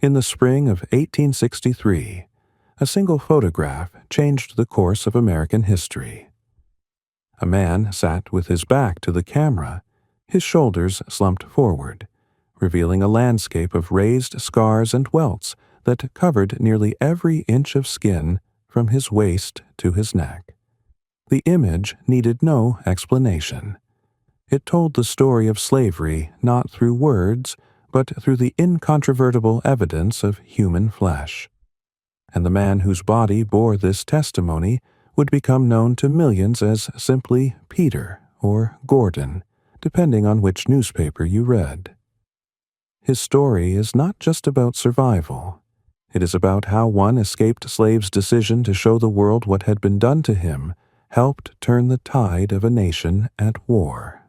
In the spring of 1863, a single photograph changed the course of American history. A man sat with his back to the camera, his shoulders slumped forward, revealing a landscape of raised scars and welts that covered nearly every inch of skin from his waist to his neck. The image needed no explanation. It told the story of slavery not through words, but through the incontrovertible evidence of human flesh. And the man whose body bore this testimony would become known to millions as simply Peter or Gordon, depending on which newspaper you read. His story is not just about survival. It is about how one escaped slave's decision to show the world what had been done to him helped turn the tide of a nation at war.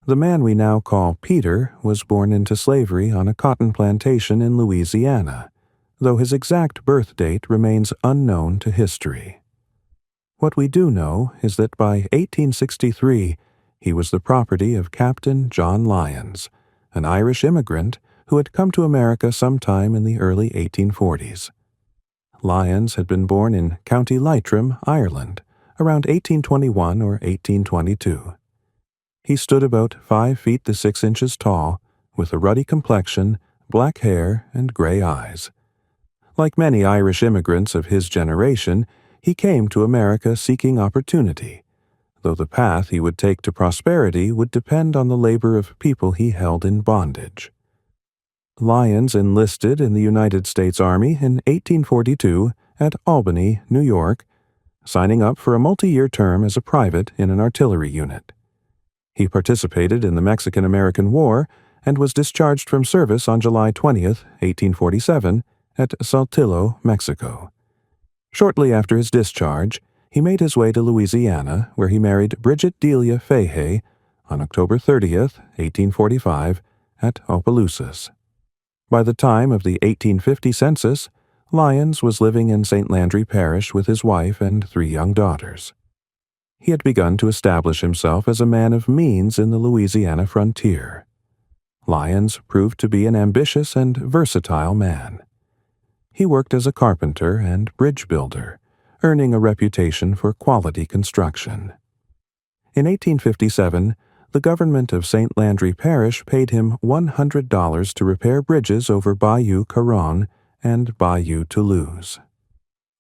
The man we now call Peter was born into slavery on a cotton plantation in Louisiana, though his exact birth date remains unknown to history. What we do know is that by 1863 he was the property of Captain John Lyons, an Irish immigrant who had come to America sometime in the early 1840s. Lyons had been born in County Leitrim, Ireland, around 1821 or 1822. He stood about 5 feet 6 inches tall, with a ruddy complexion, black hair, and gray eyes. Like many Irish immigrants of his generation, he came to America seeking opportunity, though the path he would take to prosperity would depend on the labor of people he held in bondage. Lyons enlisted in the United States Army in 1842 at Albany, New York, signing up for a multi-year term as a private in an artillery unit. He participated in the Mexican-American War and was discharged from service on July 20, 1847, at Saltillo, Mexico. Shortly after his discharge, he made his way to Louisiana, where he married Bridget Delia Fahey on October 30, 1845, at Opelousas. By the time of the 1850 census, Lyons was living in St. Landry Parish with his wife and 3 young daughters. He had begun to establish himself as a man of means in the Louisiana frontier. Lyons proved to be an ambitious and versatile man. He worked as a carpenter and bridge builder, earning a reputation for quality construction. In 1857, the government of St. Landry Parish paid him $100 to repair bridges over Bayou Caron and Bayou Toulouse.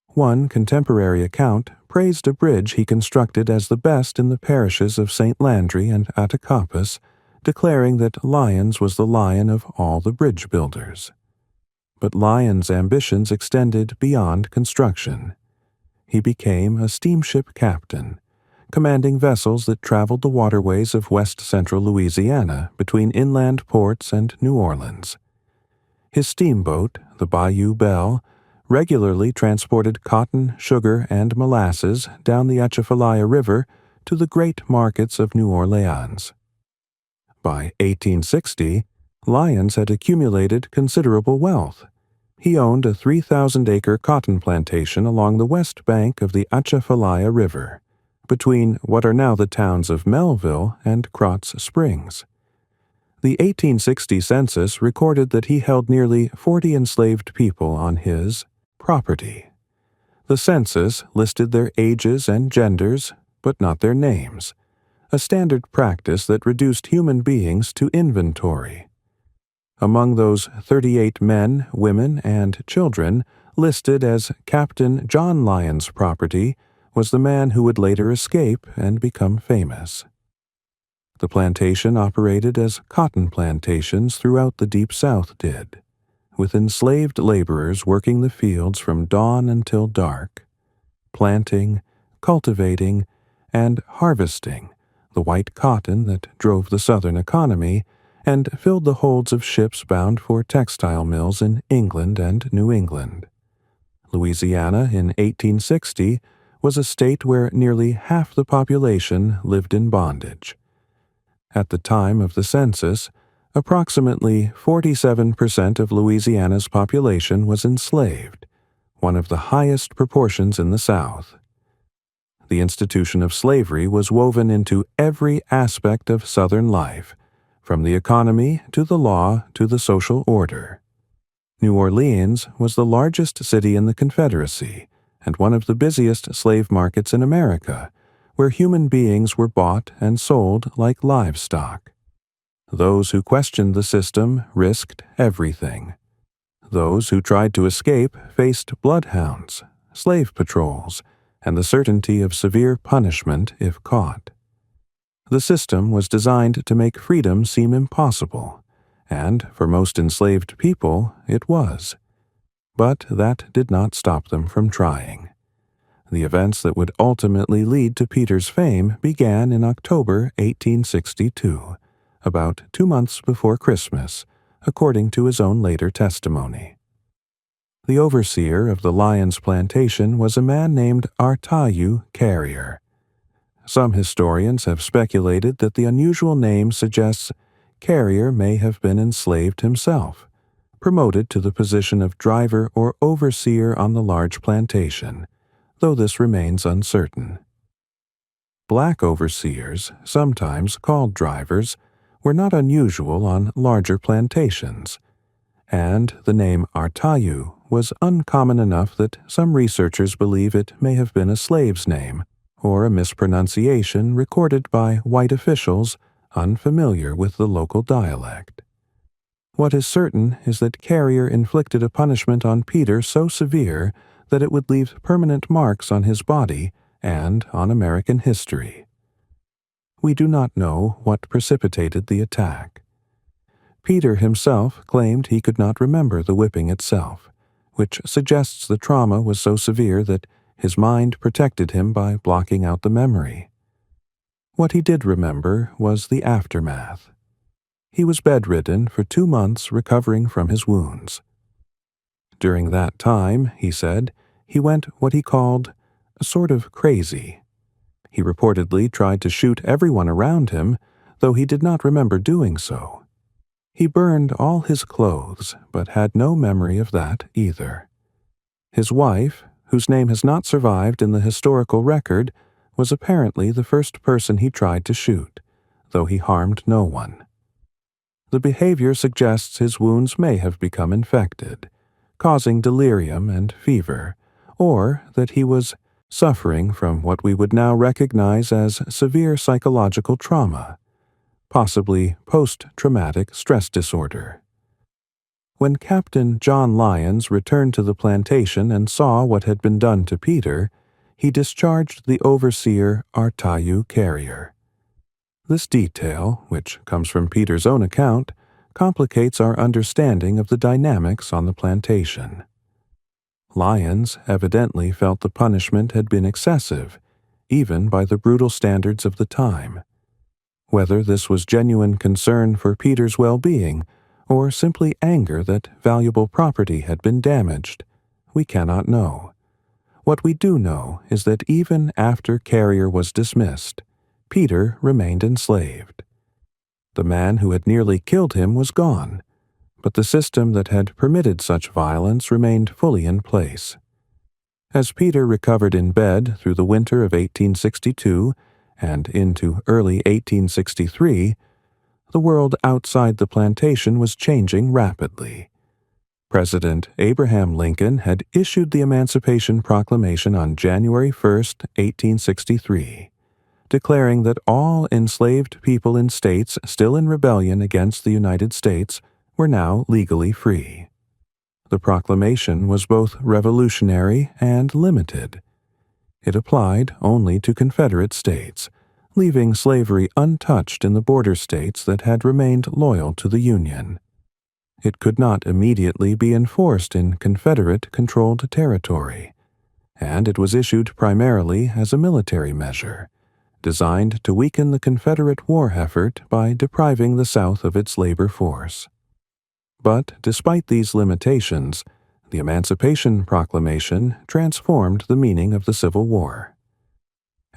One contemporary account praised a bridge he constructed as the best in the parishes of St. Landry and Attakapas, declaring that Lyons was the lion of all the bridge builders. But Lyons' ambitions extended beyond construction. He became a steamship captain, commanding vessels that traveled the waterways of west-central Louisiana between inland ports and New Orleans. His steamboat, the Bayou Belle, regularly transported cotton, sugar, and molasses down the Atchafalaya River to the great markets of New Orleans. By 1860, Lyons had accumulated considerable wealth. He owned a 3,000-acre cotton plantation along the west bank of the Atchafalaya River, between what are now the towns of Melville and Krotz Springs. The 1860 census recorded that he held nearly 40 enslaved people on his property. The census listed their ages and genders, but not their names, a standard practice that reduced human beings to inventory. Among those 38 men, women, and children listed as Captain John Lyons' property was the man who would later escape and become famous. The plantation operated as cotton plantations throughout the Deep South did, with enslaved laborers working the fields from dawn until dark, planting, cultivating, and harvesting the white cotton that drove the Southern economy and filled the holds of ships bound for textile mills in England and New England. Louisiana in 1860 was a state where nearly half the population lived in bondage. At the time of the census, approximately 47% of Louisiana's population was enslaved, one of the highest proportions in the South. The institution of slavery was woven into every aspect of Southern life, from the economy to the law to the social order. New Orleans was the largest city in the Confederacy and one of the busiest slave markets in America, where human beings were bought and sold like livestock. Those who questioned the system risked everything. Those who tried to escape faced bloodhounds, slave patrols, and the certainty of severe punishment if caught. The system was designed to make freedom seem impossible, and for most enslaved people it was. But that did not stop them from trying. The events that would ultimately lead to Peter's fame began in October 1862, about 2 months before Christmas, according to his own later testimony. The overseer of the Lyons plantation was a man named Artayu Carrier. Some historians have speculated that the unusual name suggests Carrier may have been enslaved himself, promoted to the position of driver or overseer on the large plantation, though this remains uncertain. Black overseers, sometimes called drivers, were not unusual on larger plantations, and the name Artayu was uncommon enough that some researchers believe it may have been a slave's name or a mispronunciation recorded by white officials unfamiliar with the local dialect. What is certain is that Carrier inflicted a punishment on Peter so severe that it would leave permanent marks on his body and on American history. We do not know what precipitated the attack. Peter himself claimed he could not remember the whipping itself, which suggests the trauma was so severe that his mind protected him by blocking out the memory. What he did remember was the aftermath. He was bedridden for 2 months recovering from his wounds. During that time, he said, he went what he called sort of crazy. He reportedly tried to shoot everyone around him, though he did not remember doing so. He burned all his clothes, but had no memory of that either. His wife, whose name has not survived in the historical record, was apparently the first person he tried to shoot, though he harmed no one. The behavior suggests his wounds may have become infected, causing delirium and fever, or that he was suffering from what we would now recognize as severe psychological trauma, possibly post-traumatic stress disorder. When Captain John Lyons returned to the plantation and saw what had been done to Peter, he discharged the overseer Artayu Carrier. This detail, which comes from Peter's own account, complicates our understanding of the dynamics on the plantation. Lyons evidently felt the punishment had been excessive, even by the brutal standards of the time. Whether this was genuine concern for Peter's well-being, or simply anger that valuable property had been damaged, we cannot know. What we do know is that even after Carrier was dismissed, Peter remained enslaved. The man who had nearly killed him was gone, but the system that had permitted such violence remained fully in place. As Peter recovered in bed through the winter of 1862 and into early 1863, the world outside the plantation was changing rapidly. President Abraham Lincoln had issued the Emancipation Proclamation on January 1, 1863, declaring that all enslaved people in states still in rebellion against the United States were now legally free. The proclamation was both revolutionary and limited. It applied only to Confederate states, leaving slavery untouched in the border states that had remained loyal to the Union. It could not immediately be enforced in Confederate-controlled territory, and it was issued primarily as a military measure, designed to weaken the Confederate war effort by depriving the South of its labor force. But despite these limitations, the Emancipation Proclamation transformed the meaning of the Civil War.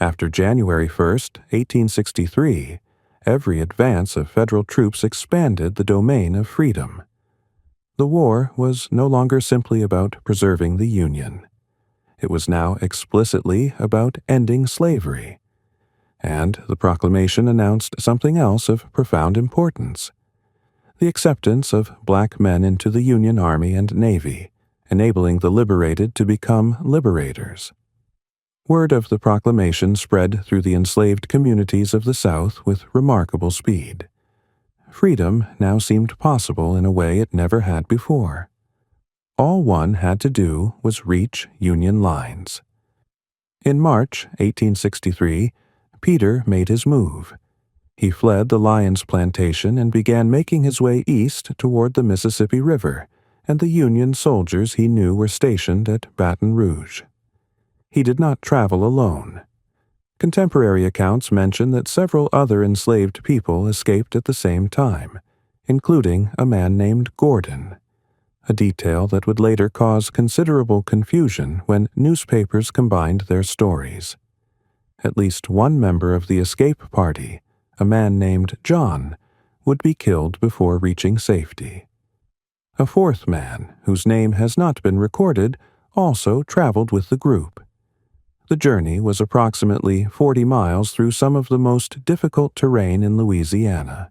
After January 1, 1863, every advance of federal troops expanded the domain of freedom. The war was no longer simply about preserving the Union. It was now explicitly about ending slavery. And the proclamation announced something else of profound importance. the acceptance of black men into the Union Army and Navy, enabling the liberated to become liberators. Word of the proclamation spread through the enslaved communities of the South with remarkable speed. Freedom now seemed possible in a way it never had before. All one had to do was reach Union lines. In March 1863, Peter made his move. He fled the Lyons plantation and began making his way east toward the Mississippi River and the Union soldiers he knew were stationed at Baton Rouge. He did not travel alone. Contemporary accounts mention that several other enslaved people escaped at the same time, including a man named Gordon, a detail that would later cause considerable confusion when newspapers combined their stories. At least one member of the escape party, a man named John, would be killed before reaching safety. A fourth man, whose name has not been recorded, also traveled with the group. The journey was approximately 40 miles through some of the most difficult terrain in Louisiana.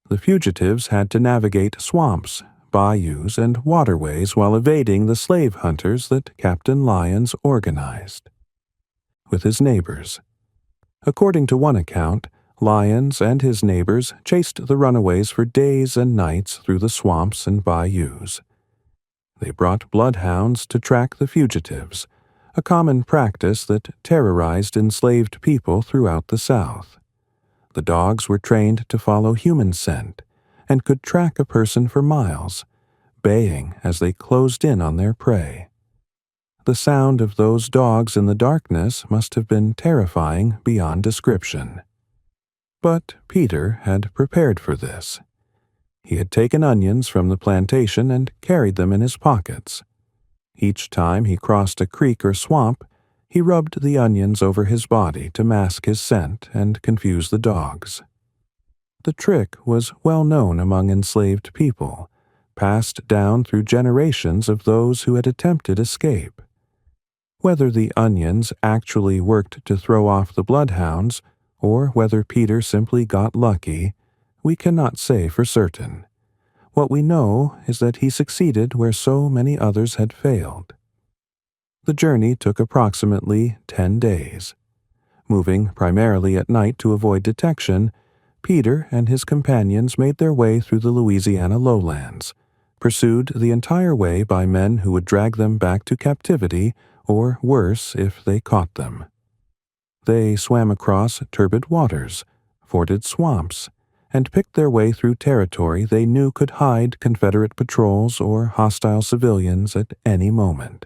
The fugitives had to navigate swamps, bayous, and waterways while evading the slave hunters that Captain Lyons organized. With his neighbors. According to one account, Lyons and his neighbors chased the runaways for days and nights through the swamps and bayous. They brought bloodhounds to track the fugitives, a common practice that terrorized enslaved people throughout the South. The dogs were trained to follow human scent and could track a person for miles, baying as they closed in on their prey. The sound of those dogs in the darkness must have been terrifying beyond description. But Peter had prepared for this. He had taken onions from the plantation and carried them in his pockets. Each time he crossed a creek or swamp, he rubbed the onions over his body to mask his scent and confuse the dogs. The trick was well known among enslaved people, passed down through generations of those who had attempted escape. Whether the onions actually worked to throw off the bloodhounds, or whether Peter simply got lucky, we cannot say for certain. What we know is that he succeeded where so many others had failed. The journey took approximately 10 days. Moving primarily at night to avoid detection, Peter and his companions made their way through the Louisiana lowlands, pursued the entire way by men who would drag them back to captivity, or worse if they caught them. They swam across turbid waters, forded swamps, and picked their way through territory they knew could hide Confederate patrols or hostile civilians at any moment.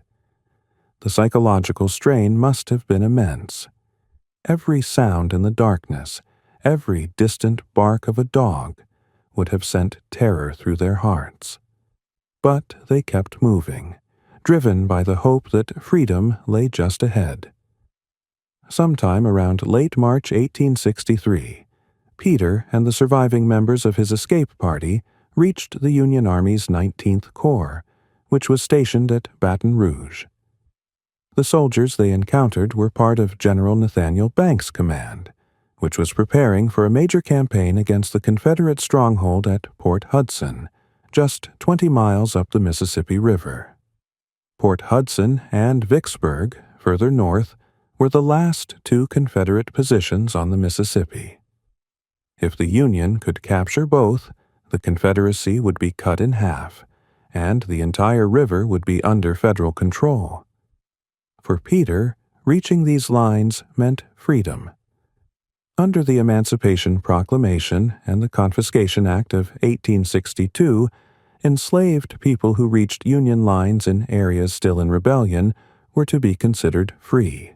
The psychological strain must have been immense. Every sound in the darkness, every distant bark of a dog, would have sent terror through their hearts. But they kept moving, driven by the hope that freedom lay just ahead. Sometime around late March 1863, Peter and the surviving members of his escape party reached the Union Army's 19th Corps, which was stationed at Baton Rouge. The soldiers they encountered were part of General Nathaniel Banks' command, which was preparing for a major campaign against the Confederate stronghold at Port Hudson, just 20 miles up the Mississippi River. Port Hudson and Vicksburg, further north, were the last two Confederate positions on the Mississippi. If the Union could capture both, the Confederacy would be cut in half, and the entire river would be under federal control. For Peter, reaching these lines meant freedom. Under the Emancipation Proclamation and the Confiscation Act of 1862, enslaved people who reached Union lines in areas still in rebellion were to be considered free.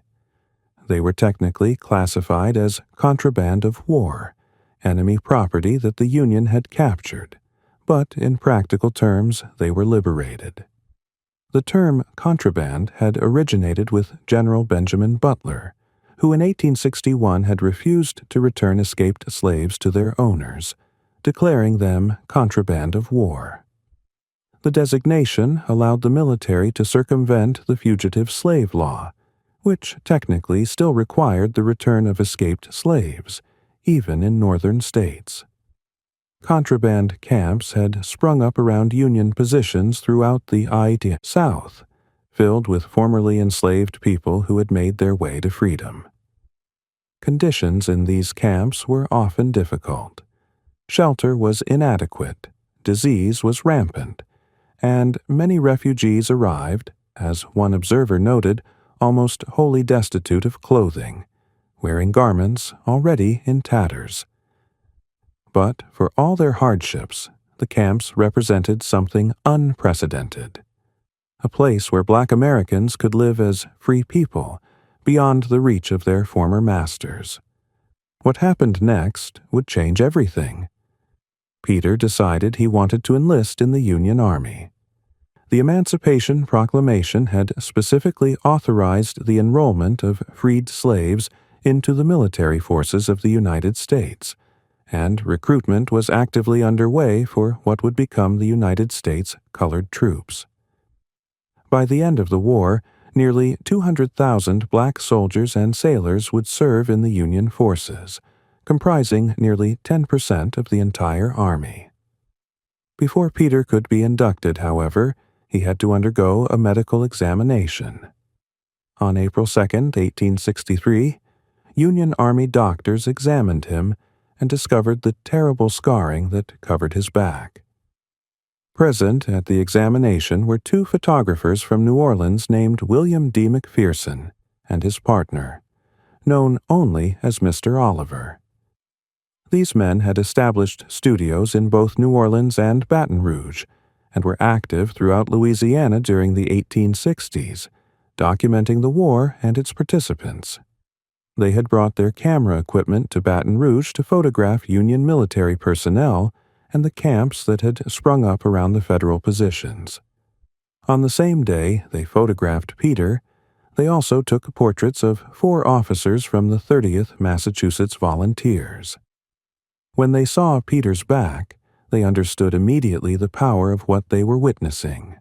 They were technically classified as contraband of war, enemy property that the Union had captured, but in practical terms they were liberated. The term contraband had originated with General Benjamin Butler, who in 1861 had refused to return escaped slaves to their owners, declaring them contraband of war. The designation allowed the military to circumvent the fugitive slave law, which technically still required the return of escaped slaves, even in northern states. Contraband camps had sprung up around Union positions throughout the South, filled with formerly enslaved people who had made their way to freedom. Conditions in these camps were often difficult. Shelter was inadequate, disease was rampant, and many refugees arrived, as one observer noted, almost wholly destitute of clothing, wearing garments already in tatters. But for all their hardships, the camps represented something unprecedented. A place where Black Americans could live as free people, beyond the reach of their former masters. What happened next would change everything. Peter decided he wanted to enlist in the Union Army. The Emancipation Proclamation had specifically authorized the enrollment of freed slaves into the military forces of the United States, and recruitment was actively underway for what would become the United States Colored Troops. By the end of the war, nearly 200,000 black soldiers and sailors would serve in the Union forces, comprising nearly 10% of the entire Army. Before Peter could be inducted, however, he had to undergo a medical examination. On April 2, 1863, Union Army doctors examined him and discovered the terrible scarring that covered his back. Present at the examination were two photographers from New Orleans named William D. McPherson and his partner, known only as Mr. Oliver. These men had established studios in both New Orleans and Baton Rouge, and were active throughout Louisiana during the 1860s, documenting the war and its participants. They had brought their camera equipment to Baton Rouge to photograph Union military personnel and the camps that had sprung up around the federal positions. On the same day they photographed Peter, they also took portraits of 4 officers from the 30th Massachusetts Volunteers. When they saw Peter's back, they understood immediately the power of what they were witnessing.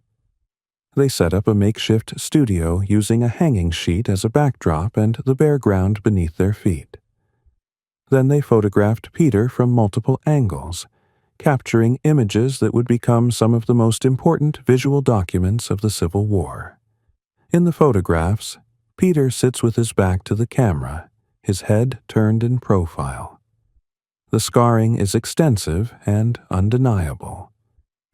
They set up a makeshift studio using a hanging sheet as a backdrop and the bare ground beneath their feet. Then they photographed Peter from multiple angles, capturing images that would become some of the most important visual documents of the Civil War. In the photographs, Peter sits with his back to the camera, his head turned in profile. The scarring is extensive and undeniable.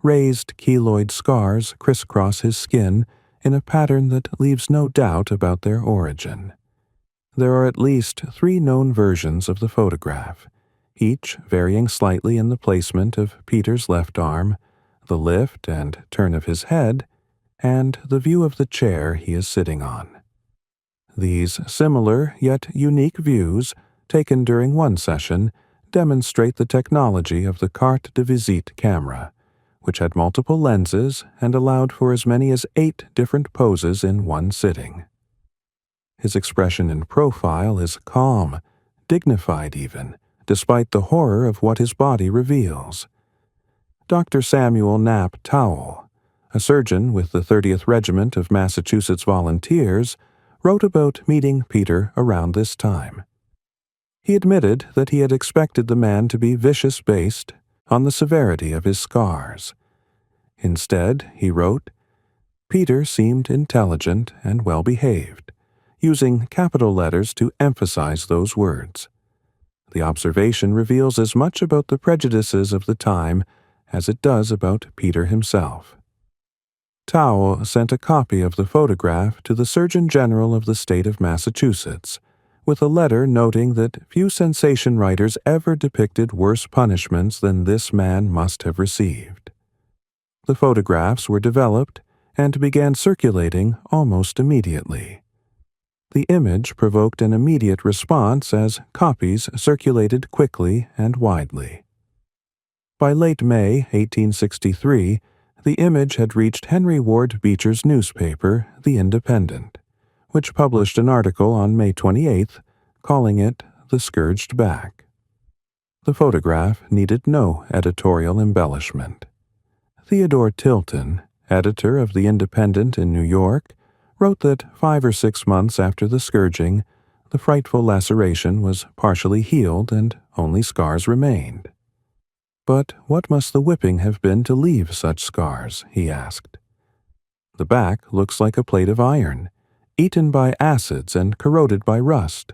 Raised keloid scars crisscross his skin in a pattern that leaves no doubt about their origin. There are at least 3 known versions of the photograph, each varying slightly in the placement of Peter's left arm, the lift and turn of his head, and the view of the chair he is sitting on. These similar yet unique views, taken during one session, demonstrate the technology of the carte de visite camera, which had multiple lenses and allowed for as many as 8 different poses in one sitting. His expression in profile is calm, dignified even, despite the horror of what his body reveals. Dr. Samuel Knapp Towle, a surgeon with the 30th Regiment of Massachusetts Volunteers, wrote about meeting Peter around this time. He admitted that he had expected the man to be vicious based on the severity of his scars. Instead, he wrote, Peter seemed intelligent and well-behaved, using capital letters to emphasize those words. The observation reveals as much about the prejudices of the time as it does about Peter himself. Towle sent a copy of the photograph to the Surgeon General of the state of Massachusetts, with a letter noting that few sensation writers ever depicted worse punishments than this man must have received. The photographs were developed and began circulating almost immediately. The image provoked an immediate response as copies circulated quickly and widely. By late May 1863, the image had reached Henry Ward Beecher's newspaper, The Independent, which published an article on May 28th, calling it The Scourged Back. The photograph needed no editorial embellishment. Theodore Tilton, editor of The Independent in New York, wrote that 5 or 6 months after the scourging, the frightful laceration was partially healed and only scars remained. But what must the whipping have been to leave such scars? He asked. The back looks like a plate of iron, eaten by acids and corroded by rust,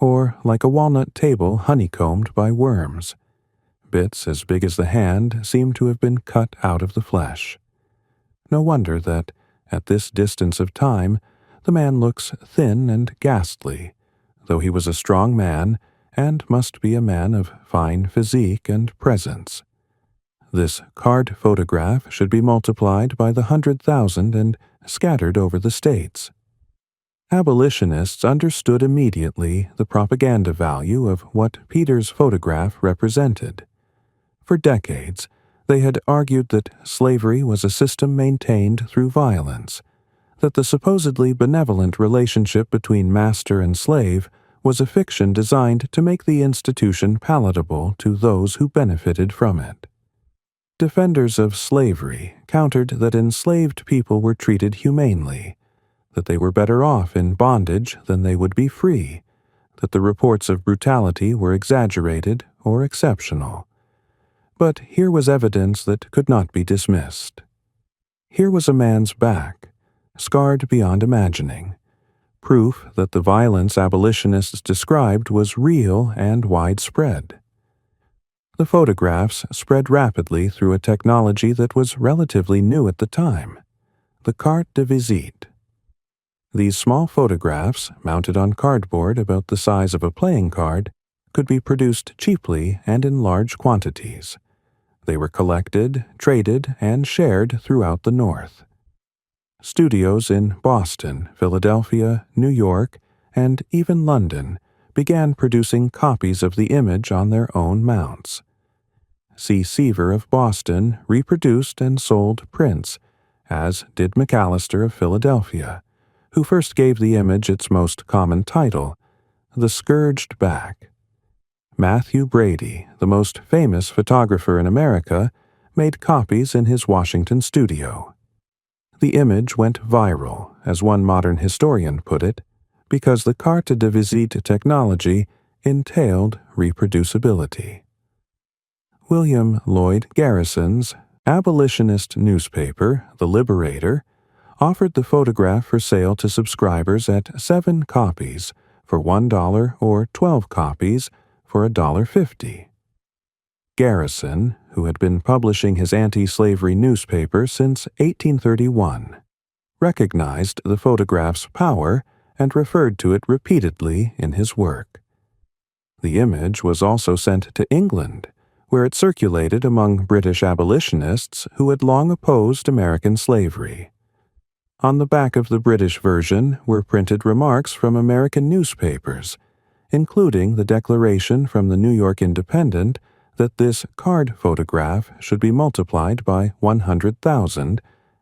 or like a walnut table honeycombed by worms. Bits as big as the hand seem to have been cut out of the flesh. No wonder that, at this distance of time, the man looks thin and ghastly, though he was a strong man and must be a man of fine physique and presence. This card photograph should be multiplied by the 100,000 and scattered over the states. Abolitionists understood immediately the propaganda value of what Peter's photograph represented. For decades, they had argued that slavery was a system maintained through violence, that the supposedly benevolent relationship between master and slave was a fiction designed to make the institution palatable to those who benefited from it. Defenders of slavery countered that enslaved people were treated humanely, that they were better off in bondage than they would be free, that the reports of brutality were exaggerated or exceptional. But here was evidence that could not be dismissed. Here was a man's back, scarred beyond imagining, proof that the violence abolitionists described was real and widespread. The photographs spread rapidly through a technology that was relatively new at the time, the carte de visite. These small photographs, mounted on cardboard about the size of a playing card, could be produced cheaply and in large quantities. They were collected, traded, and shared throughout the North. Studios in Boston, Philadelphia, New York, and even London began producing copies of the image on their own mounts. C. Seaver of Boston reproduced and sold prints, as did McAllister of Philadelphia, who first gave the image its most common title, The Scourged Back. Matthew Brady, the most famous photographer in America, made copies in his Washington studio. The image went viral, as one modern historian put it, because the carte de visite technology entailed reproducibility. William Lloyd Garrison's abolitionist newspaper, The Liberator, offered the photograph for sale to subscribers at 7 copies for $1 or 12 copies for $1.50. Garrison, who had been publishing his anti-slavery newspaper since 1831, recognized the photograph's power and referred to it repeatedly in his work. The image was also sent to England, where it circulated among British abolitionists who had long opposed American slavery. On the back of the British version were printed remarks from American newspapers, including the declaration from the New York Independent that this card photograph should be multiplied by 100,000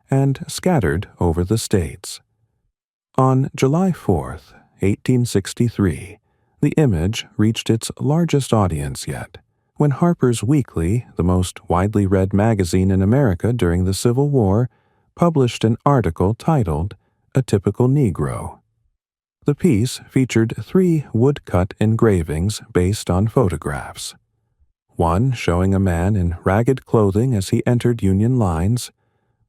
and scattered over the states. On July 4, 1863, the image reached its largest audience yet, when Harper's Weekly, the most widely read magazine in America during the Civil War, published an article titled A Typical Negro. The piece featured 3 woodcut engravings based on photographs. One showing a man in ragged clothing as he entered Union lines,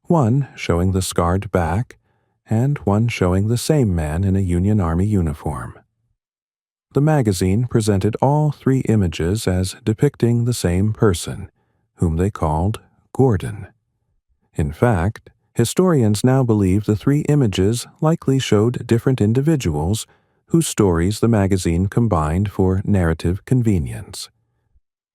one showing the scarred back, and one showing the same man in a Union Army uniform. The magazine presented all 3 images as depicting the same person, whom they called Gordon. In fact, historians now believe the 3 images likely showed different individuals whose stories the magazine combined for narrative convenience.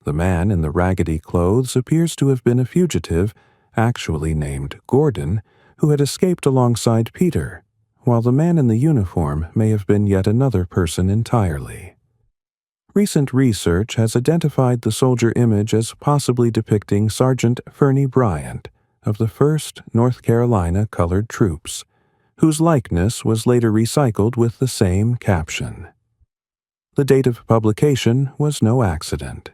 The man in the raggedy clothes appears to have been a fugitive, actually named Gordon, who had escaped alongside Peter, while the man in the uniform may have been yet another person entirely. Recent research has identified the soldier image as possibly depicting Sergeant Fernie Bryant of the 1st North Carolina Colored Troops, whose likeness was later recycled with the same caption. The date of publication was no accident.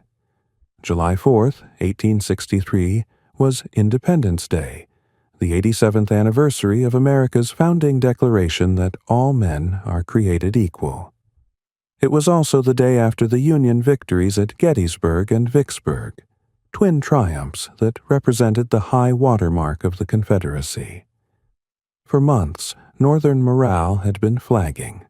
July 4, 1863, was Independence Day, the 87th anniversary of America's founding declaration that all men are created equal. It was also the day after the Union victories at Gettysburg and Vicksburg. twin triumphs that represented the high water mark of the Confederacy. For months, Northern morale had been flagging.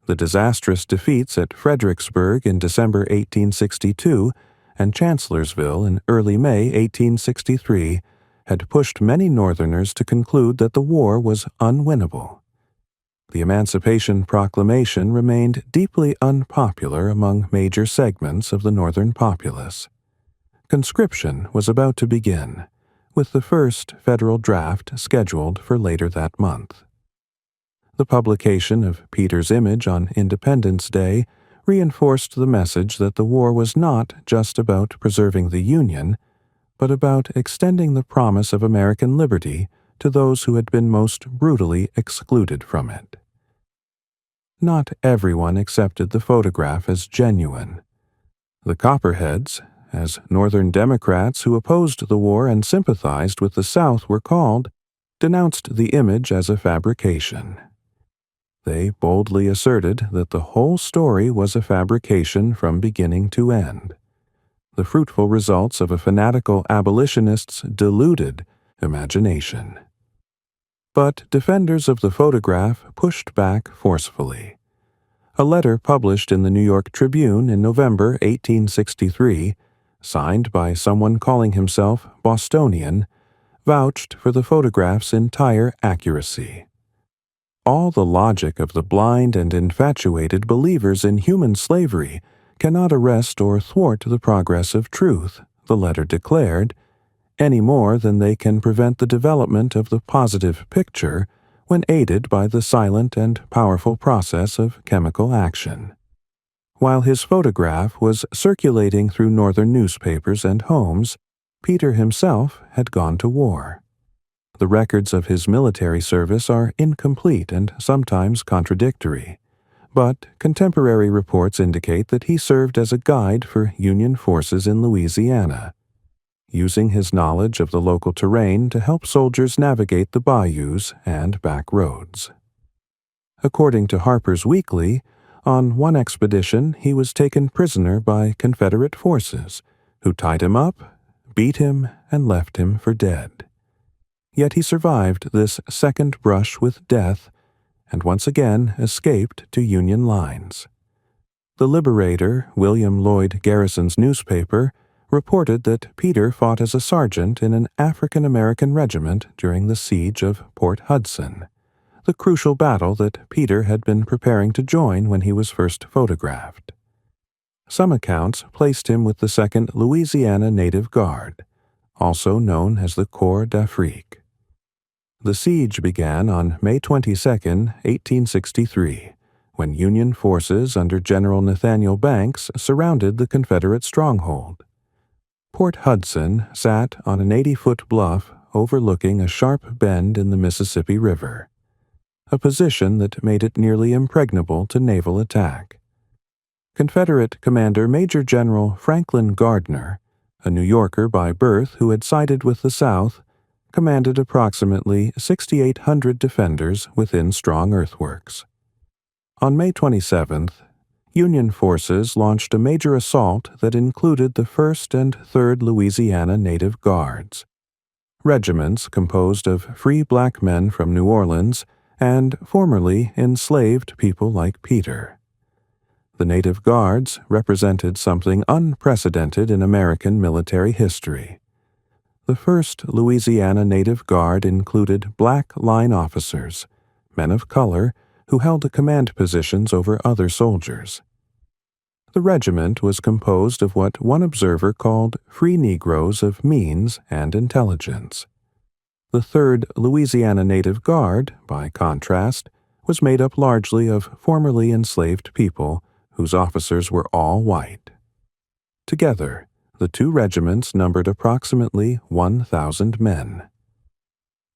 The disastrous defeats at Fredericksburg in December 1862 and Chancellorsville in early May 1863 had pushed many Northerners to conclude that the war was unwinnable. The Emancipation Proclamation remained deeply unpopular among major segments of the Northern populace. Conscription was about to begin, with the first federal draft scheduled for later that month. The publication of Peter's image on Independence Day reinforced the message that the war was not just about preserving the Union, but about extending the promise of American liberty to those who had been most brutally excluded from it. Not everyone accepted the photograph as genuine. The Copperheads, as Northern Democrats who opposed the war and sympathized with the South were called, denounced the image as a fabrication. They boldly asserted that the whole story was a fabrication from beginning to end, the fruitful results of a fanatical abolitionist's deluded imagination. But defenders of the photograph pushed back forcefully. A letter published in the New York Tribune in November 1863, signed by someone calling himself Bostonian, vouched for the photograph's entire accuracy. All the logic of the blind and infatuated believers in human slavery cannot arrest or thwart the progress of truth, the letter declared, any more than they can prevent the development of the positive picture when aided by the silent and powerful process of chemical action. While his photograph was circulating through Northern newspapers and homes, Peter himself had gone to war. The records of his military service are incomplete and sometimes contradictory, but contemporary reports indicate that he served as a guide for Union forces in Louisiana, using his knowledge of the local terrain to help soldiers navigate the bayous and back roads. According to Harper's Weekly, on one expedition he was taken prisoner by Confederate forces, who tied him up, beat him, and left him for dead. Yet he survived this second brush with death and once again escaped to Union lines. The Liberator, William Lloyd Garrison's newspaper, reported that Peter fought as a sergeant in an African-American regiment during the siege of Port Hudson, the crucial battle that Peter had been preparing to join when he was first photographed. Some accounts placed him with the 2nd Louisiana Native Guard, also known as the Corps d'Afrique. The siege began on May 22, 1863, when Union forces under General Nathaniel Banks surrounded the Confederate stronghold. Port Hudson sat on an 80-foot bluff overlooking a sharp bend in the Mississippi River, a position that made it nearly impregnable to naval attack. Confederate Commander Major General Franklin Gardner, a New Yorker by birth who had sided with the South, commanded approximately 6,800 defenders within strong earthworks. On May 27th, Union forces launched a major assault that included the 1st and 3rd Louisiana Native Guards, regiments composed of free black men from New Orleans and formerly enslaved people like Peter. The Native Guards represented something unprecedented in American military history. The 1st Louisiana Native Guard included black line officers, men of color, who held command positions over other soldiers. The regiment was composed of what one observer called free Negroes of means and intelligence. The 3rd Louisiana Native Guard, by contrast, was made up largely of formerly enslaved people whose officers were all white. Together, the two regiments numbered approximately 1,000 men.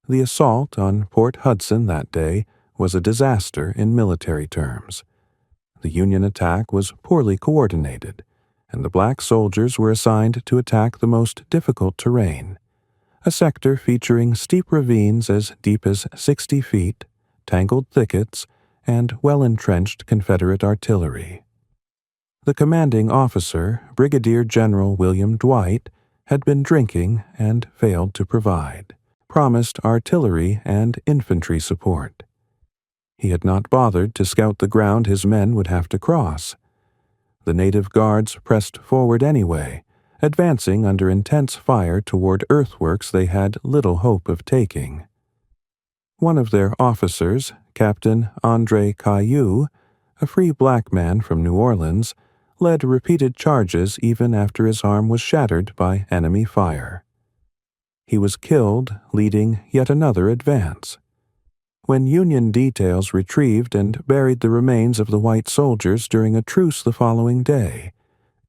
The assault on Port Hudson that day was a disaster in military terms. The Union attack was poorly coordinated, and the black soldiers were assigned to attack the most difficult terrain, a sector featuring steep ravines as deep as 60 feet, tangled thickets, and well-entrenched Confederate artillery. The commanding officer, Brigadier General William Dwight, had been drinking and failed to provide, promised artillery and infantry support. He had not bothered to scout the ground his men would have to cross. The native guards pressed forward anyway, advancing under intense fire toward earthworks they had little hope of taking. One of their officers, Captain André Caillou, a free black man from New Orleans, led repeated charges even after his arm was shattered by enemy fire. He was killed, leading yet another advance. When Union details retrieved and buried the remains of the white soldiers during a truce the following day,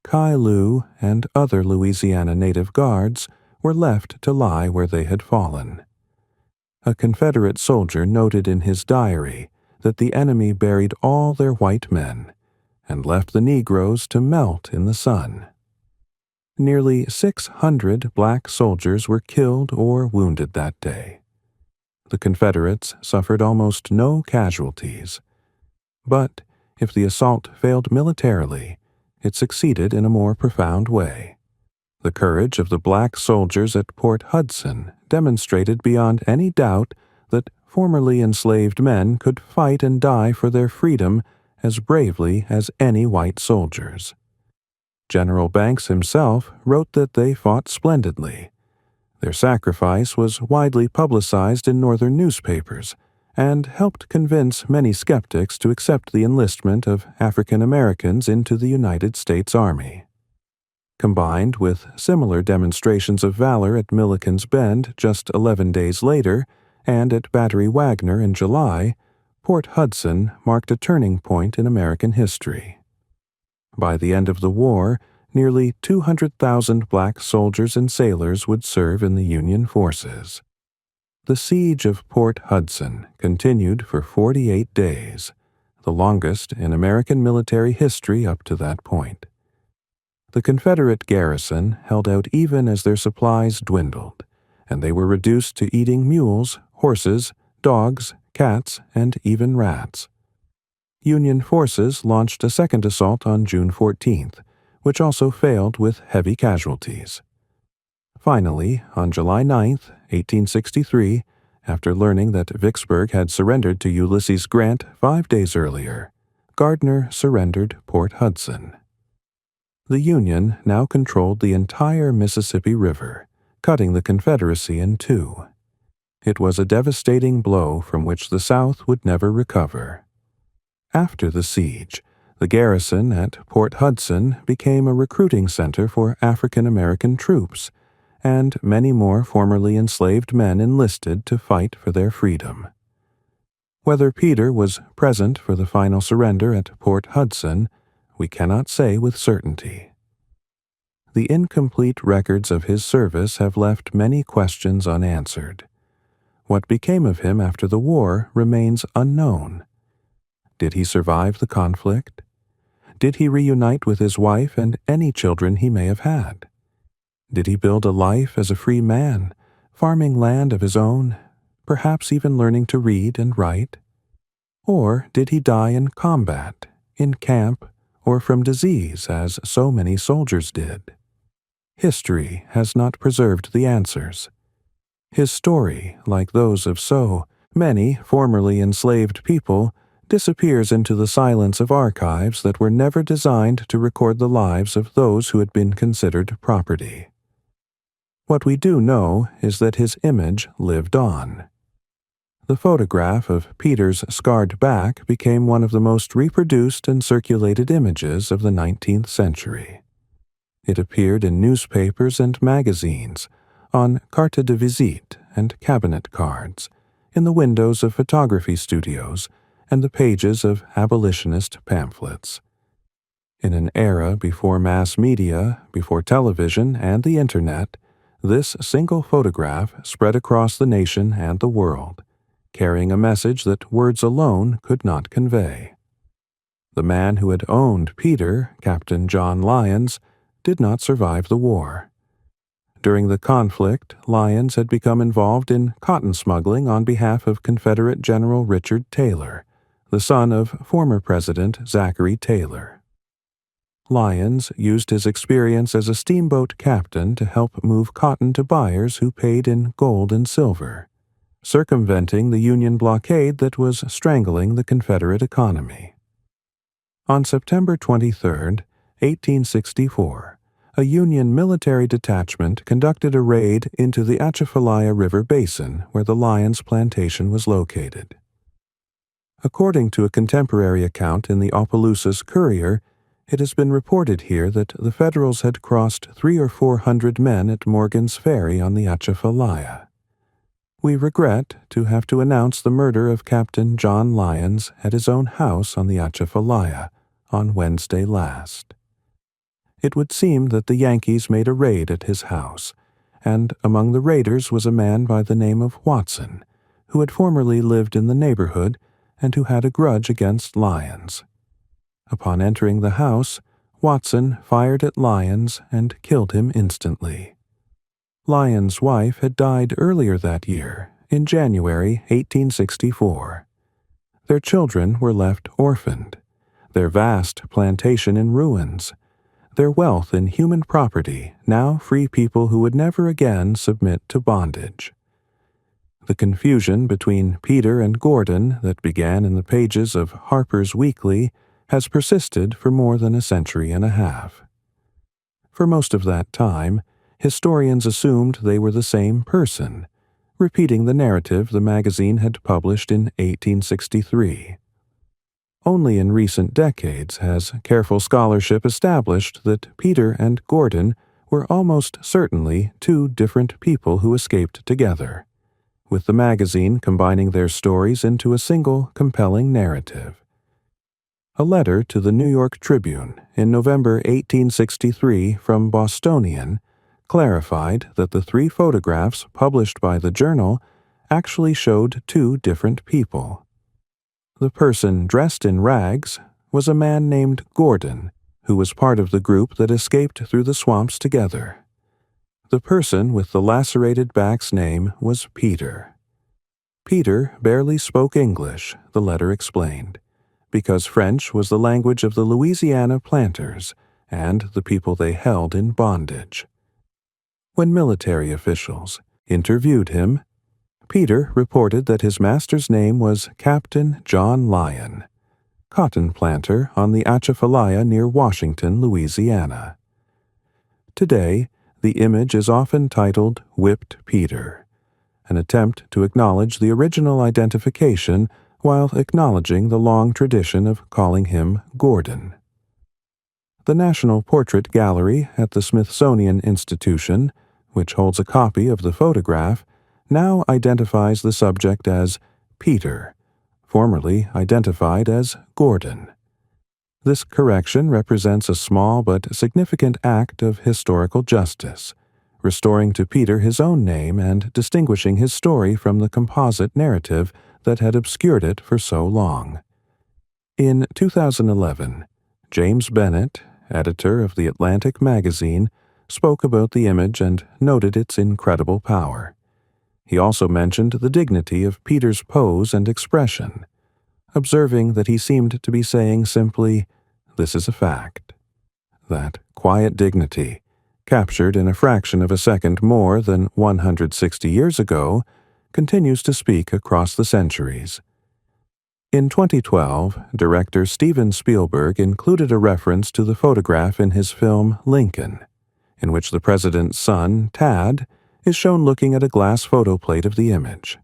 Caillou and other Louisiana native guards were left to lie where they had fallen. A Confederate soldier noted in his diary that the enemy buried all their white men and left the Negroes to melt in the sun. Nearly 600 black soldiers were killed or wounded that day. The Confederates suffered almost no casualties. But if the assault failed militarily, it succeeded in a more profound way. The courage of the black soldiers at Port Hudson demonstrated beyond any doubt that formerly enslaved men could fight and die for their freedom as bravely as any white soldiers. General Banks himself wrote that they fought splendidly. Their sacrifice was widely publicized in Northern newspapers and helped convince many skeptics to accept the enlistment of African Americans into the United States Army. Combined with similar demonstrations of valor at Milliken's Bend just 11 days later and at Battery Wagner in July, Port Hudson marked a turning point in American history. By the end of the war, nearly 200,000 black soldiers and sailors would serve in the Union forces. The siege of Port Hudson continued for 48 days, the longest in American military history up to that point. The Confederate garrison held out even as their supplies dwindled, and they were reduced to eating mules, horses, dogs, cats, and even rats. Union forces launched a second assault on June 14th, which also failed with heavy casualties. Finally, on July 9, 1863, after learning that Vicksburg had surrendered to Ulysses Grant 5 days earlier, Gardner surrendered Port Hudson. The Union now controlled the entire Mississippi River, cutting the Confederacy in two. It was a devastating blow from which the South would never recover. After the siege, the garrison at Port Hudson became a recruiting center for African American troops, and many more formerly enslaved men enlisted to fight for their freedom. Whether Peter was present for the final surrender at Port Hudson, we cannot say with certainty. The incomplete records of his service have left many questions unanswered. What became of him after the war remains unknown. Did he survive the conflict? Did he reunite with his wife and any children he may have had? Did he build a life as a free man, farming land of his own, perhaps even learning to read and write? Or did he die in combat, in camp, or from disease, as so many soldiers did? History has not preserved the answers. His story, like those of so many formerly enslaved people, disappears into the silence of archives that were never designed to record the lives of those who had been considered property. What we do know is that his image lived on. The photograph of Peter's scarred back became one of the most reproduced and circulated images of the 19th century. It appeared in newspapers and magazines, on carte de visite and cabinet cards, in the windows of photography studios, and the pages of abolitionist pamphlets. In an era before mass media, before television and the Internet, this single photograph spread across the nation and the world, carrying a message that words alone could not convey. The man who had owned Peter, Captain John Lyons, did not survive the war. During the conflict, Lyons had become involved in cotton smuggling on behalf of Confederate General Richard Taylor, the son of former President Zachary Taylor. Lyons used his experience as a steamboat captain to help move cotton to buyers who paid in gold and silver, circumventing the Union blockade that was strangling the Confederate economy. On September 23, 1864, a Union military detachment conducted a raid into the Atchafalaya River Basin where the Lyons plantation was located. According to a contemporary account in the Opelousas Courier, it has been reported here that the Federals had crossed 300 or 400 men at Morgan's Ferry on the Atchafalaya. We regret to have to announce the murder of Captain John Lyons at his own house on the Atchafalaya on Wednesday last. It would seem that the Yankees made a raid at his house, and among the raiders was a man by the name of Watson, who had formerly lived in the neighborhood and who had a grudge against Lyons. Upon entering the house, Watson fired at Lyons and killed him instantly. Lyons' wife had died earlier that year, in January 1864. Their children were left orphaned, their vast plantation in ruins, their wealth in human property now free people who would never again submit to bondage. The confusion between Peter and Gordon that began in the pages of Harper's Weekly has persisted for more than a century and a half. For most of that time, historians assumed they were the same person, repeating the narrative the magazine had published in 1863. Only in recent decades has careful scholarship established that Peter and Gordon were almost certainly two different people who escaped together, with the magazine combining their stories into a single compelling narrative. A letter to the New York Tribune in November 1863 from Bostonian clarified that the 3 photographs published by the journal actually showed 2 different people. The person dressed in rags was a man named Gordon, who was part of the group that escaped through the swamps together. The person with the lacerated back's name was Peter. Peter barely spoke English, the letter explained, because French was the language of the Louisiana planters and the people they held in bondage. When military officials interviewed him, Peter reported that his master's name was Captain John Lyon, cotton planter on the Atchafalaya near Washington, Louisiana. Today, the image is often titled Whipped Peter, an attempt to acknowledge the original identification while acknowledging the long tradition of calling him Gordon. The National Portrait Gallery at the Smithsonian Institution, which holds a copy of the photograph, now identifies the subject as Peter, formerly identified as Gordon. This correction represents a small but significant act of historical justice, restoring to Peter his own name and distinguishing his story from the composite narrative that had obscured it for so long. In 2011, James Bennett, editor of The Atlantic magazine, spoke about the image and noted its incredible power. He also mentioned the dignity of Peter's pose and expression, observing that he seemed to be saying simply, "This is a fact." That quiet dignity, captured in a fraction of a second more than 160 years ago, continues to speak across the centuries. In 2012, director Steven Spielberg included a reference to the photograph in his film Lincoln, in which the president's son, Tad, is shown looking at a glass photo plate of the image.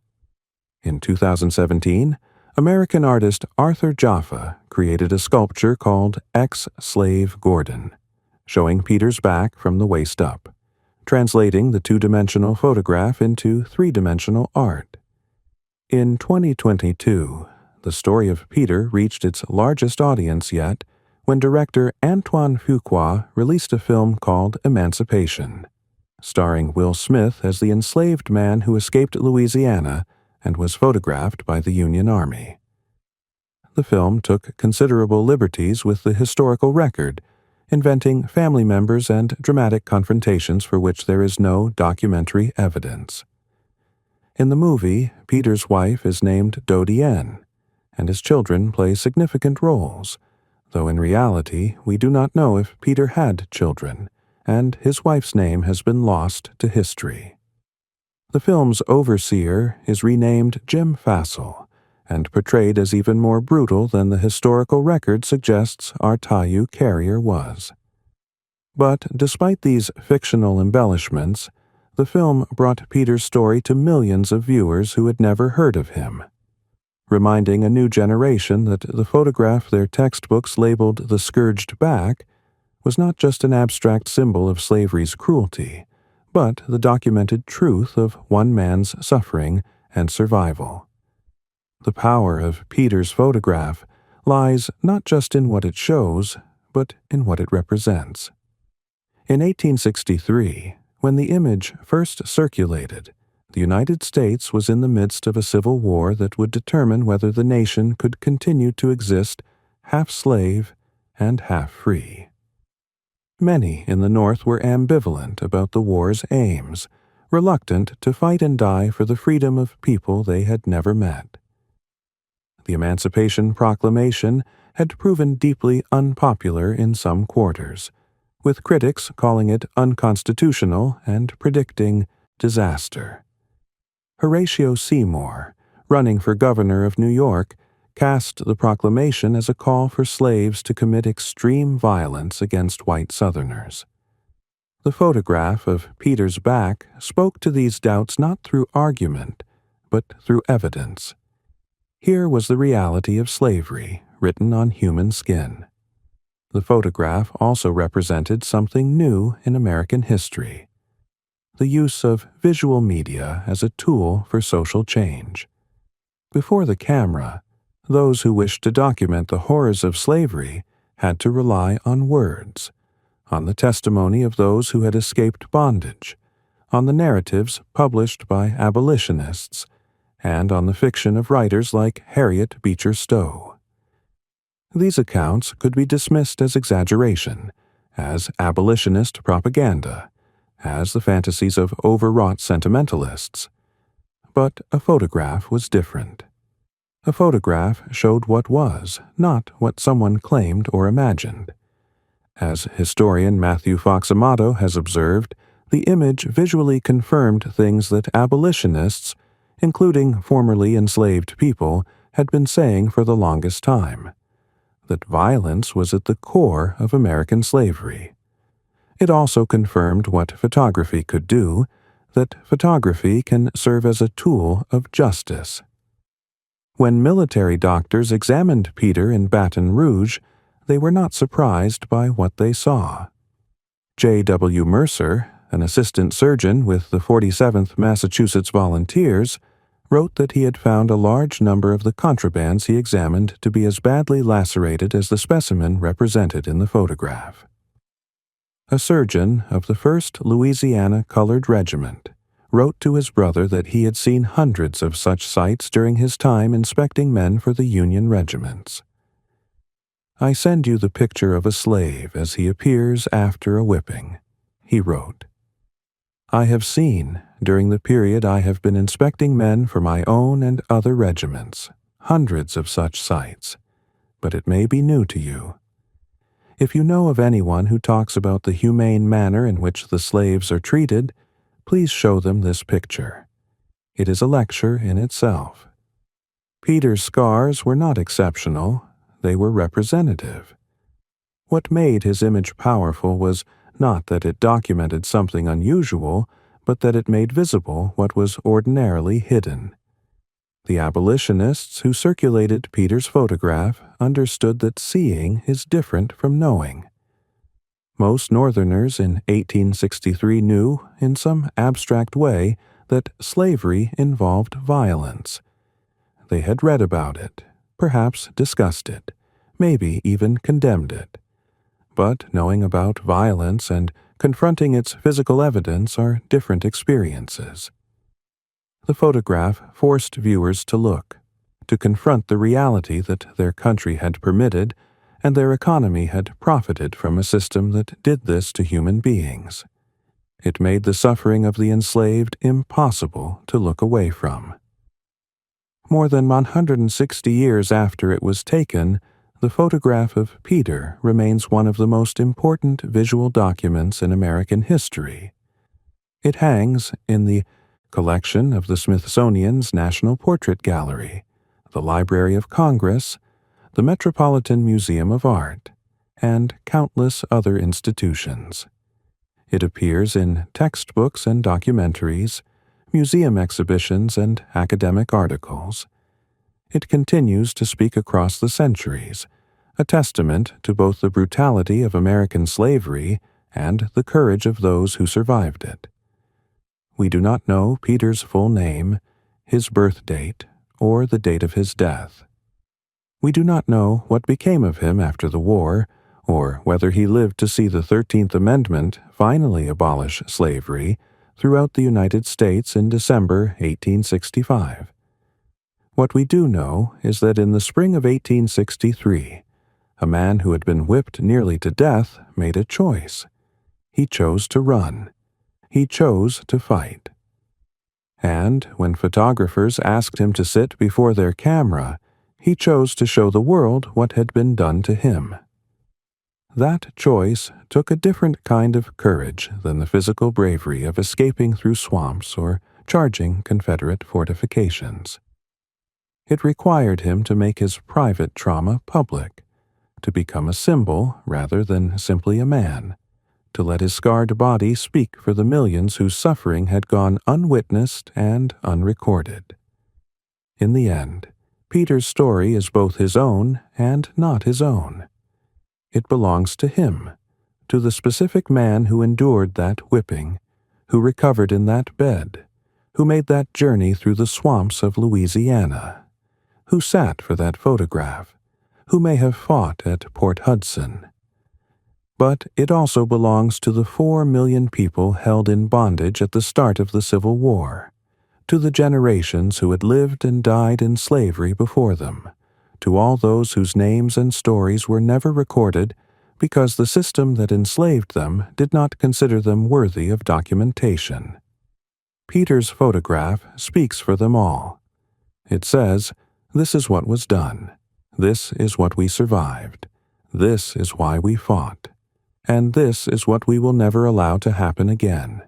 In 2017, American artist Arthur Jaffa created a sculpture called Ex-Slave Gordon, showing Peter's back from the waist up, translating the 2-dimensional photograph into 3-dimensional art. In 2022, the story of Peter reached its largest audience yet when director Antoine Fuqua released a film called Emancipation, starring Will Smith as the enslaved man who escaped Louisiana and was photographed by the Union Army. The film took considerable liberties with the historical record, inventing family members and dramatic confrontations for which there is no documentary evidence. In the movie, Peter's wife is named Dodienne, and his children play significant roles, though in reality we do not know if Peter had children, and his wife's name has been lost to history. The film's overseer is renamed Jim Fassel, and portrayed as even more brutal than the historical record suggests our Taiyu carrier was. But despite these fictional embellishments, the film brought Peter's story to millions of viewers who had never heard of him, reminding a new generation that the photograph their textbooks labeled the scourged back was not just an abstract symbol of slavery's cruelty, but the documented truth of one man's suffering and survival. The power of Peter's photograph lies not just in what it shows, but in what it represents. In 1863, when the image first circulated, the United States was in the midst of a civil war that would determine whether the nation could continue to exist half slave and half free. Many in the North were ambivalent about the war's aims, reluctant to fight and die for the freedom of people they had never met. The Emancipation Proclamation had proven deeply unpopular in some quarters, with critics calling it unconstitutional and predicting disaster. Horatio Seymour, running for governor of New York, cast the proclamation as a call for slaves to commit extreme violence against white Southerners. The photograph of Peter's back spoke to these doubts not through argument, but through evidence. Here was the reality of slavery, written on human skin. The photograph also represented something new in American history: the use of visual media as a tool for social change. Before the camera, those who wished to document the horrors of slavery had to rely on words, on the testimony of those who had escaped bondage, on the narratives published by abolitionists, and on the fiction of writers like Harriet Beecher Stowe. These accounts could be dismissed as exaggeration, as abolitionist propaganda, as the fantasies of overwrought sentimentalists. But a photograph was different. A photograph showed what was, not what someone claimed or imagined. As historian Matthew Fox Amato has observed, the image visually confirmed things that abolitionists, including formerly enslaved people, had been saying for the longest time: that violence was at the core of American slavery. It also confirmed what photography could do, that photography can serve as a tool of justice. When military doctors examined Peter in Baton Rouge, they were not surprised by what they saw. J.W. Mercer, an assistant surgeon with the 47th Massachusetts Volunteers, wrote that he had found a large number of the contrabands he examined to be as badly lacerated as the specimen represented in the photograph. A surgeon of the 1st Louisiana Colored Regiment wrote to his brother that he had seen hundreds of such sights during his time inspecting men for the Union regiments. "I send you the picture of a slave as he appears after a whipping," he wrote. "I have seen, during the period I have been inspecting men for my own and other regiments, hundreds of such sights, but it may be new to you. If you know of anyone who talks about the humane manner in which the slaves are treated, please show them this picture. It is a lecture in itself." Peter's scars were not exceptional, they were representative. What made his image powerful was not that it documented something unusual, but that it made visible what was ordinarily hidden. The abolitionists who circulated Peter's photograph understood that seeing is different from knowing. Most Northerners in 1863 knew, in some abstract way, that slavery involved violence. They had read about it, perhaps discussed it, maybe even condemned it. But knowing about violence and confronting its physical evidence are different experiences. The photograph forced viewers to look, to confront the reality that their country had permitted and their economy had profited from a system that did this to human beings. It made the suffering of the enslaved impossible to look away from. More than 160 years after it was taken, the photograph of Peter remains one of the most important visual documents in American history. It hangs in the collection of the Smithsonian's National Portrait Gallery, the Library of Congress, the Metropolitan Museum of Art, and countless other institutions. It appears in textbooks and documentaries, museum exhibitions, and academic articles. It continues to speak across the centuries, a testament to both the brutality of American slavery and the courage of those who survived it. We do not know Peter's full name, his birth date, or the date of his death. We do not know what became of him after the war, or whether he lived to see the 13th Amendment finally abolish slavery throughout the United States in December 1865. What we do know is that in the spring of 1863, a man who had been whipped nearly to death made a choice. He chose to run. He chose to fight. And when photographers asked him to sit before their camera, he chose to show the world what had been done to him. That choice took a different kind of courage than the physical bravery of escaping through swamps or charging Confederate fortifications. It required him to make his private trauma public, to become a symbol rather than simply a man, to let his scarred body speak for the millions whose suffering had gone unwitnessed and unrecorded. In the end, Peter's story is both his own and not his own. It belongs to him, to the specific man who endured that whipping, who recovered in that bed, who made that journey through the swamps of Louisiana, who sat for that photograph, who may have fought at Port Hudson. But it also belongs to the 4 million people held in bondage at the start of the Civil War, to the generations who had lived and died in slavery before them, to all those whose names and stories were never recorded because the system that enslaved them did not consider them worthy of documentation. Peter's photograph speaks for them all. It says, "This is what was done. This is what we survived. This is why we fought. And this is what we will never allow to happen again."